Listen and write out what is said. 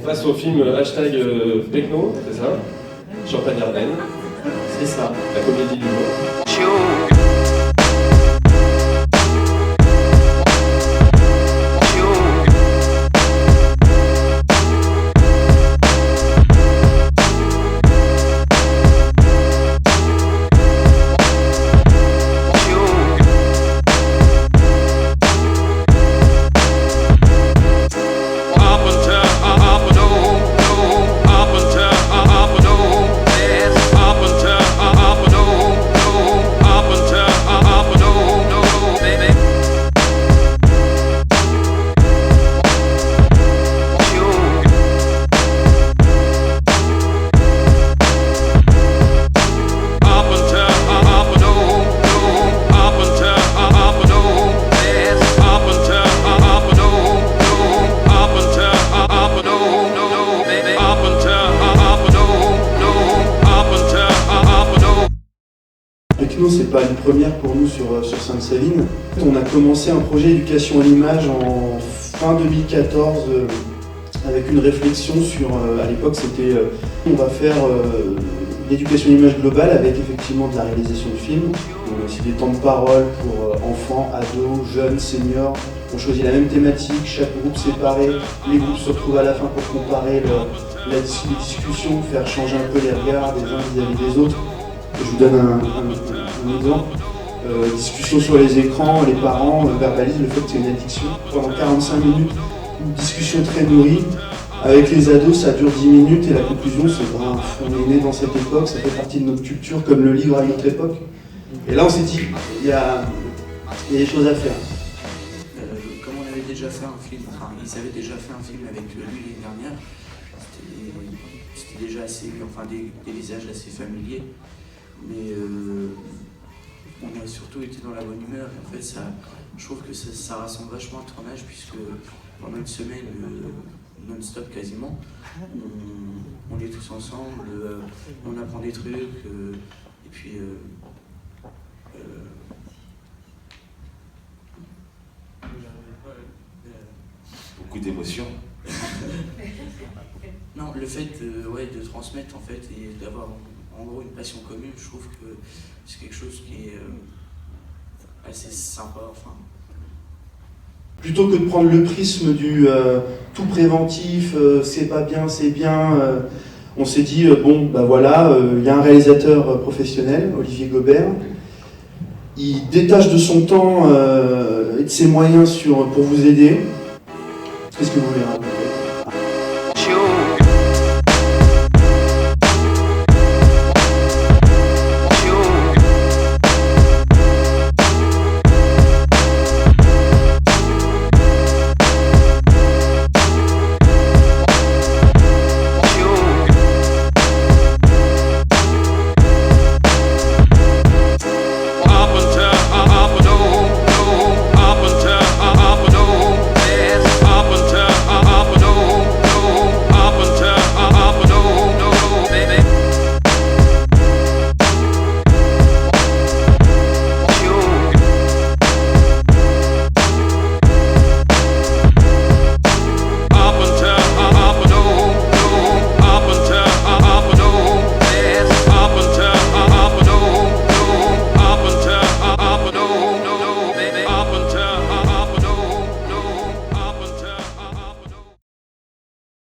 passe au film hashtag Pecno, c'est ça? Champagne-Ardenne. C'est ça. La comédie du mot. Pecno, c'est pas une première pour nous sur Sainte-Savine. On a commencé un projet éducation à l'image en fin 2014 avec une réflexion sur, à l'époque c'était, on va faire l'éducation à l'image globale avec effectivement de la réalisation de films. On a aussi des temps de parole pour enfants, ados, jeunes, seniors. On choisit la même thématique, chaque groupe séparé. Les groupes se retrouvent à la fin pour comparer les discussions, faire changer un peu les regards des uns vis-à-vis des autres. Je vous donne un exemple. Discussion sur les écrans, les parents verbalisent le fait que c'est une addiction. Pendant 45 minutes, une discussion très nourrie. Avec les ados, ça dure 10 minutes et la conclusion, c'est on est né dans cette époque, ça fait partie de notre culture, comme le livre à notre époque. Et là, on s'est dit, il y a des choses à faire. Comme on avait déjà fait un film, enfin, ils avaient déjà fait un film avec lui l'année dernière, c'était déjà assez, enfin des visages assez familiers. Mais on a surtout été dans la bonne humeur et en fait je trouve que ça rassemble vachement le tournage puisque pendant une semaine non-stop quasiment, on est tous ensemble, on apprend des trucs et puis beaucoup d'émotions. Non, le fait de transmettre en fait et d'avoir en gros une passion commune, je trouve que c'est quelque chose qui est assez sympa. Enfin. Plutôt que de prendre le prisme du tout préventif, c'est pas bien, c'est bien, on s'est dit, bon, bah voilà, il y a un réalisateur professionnel, Olivier Gobert, il détache de son temps et de ses moyens pour vous aider. Qu'est-ce que vous voulez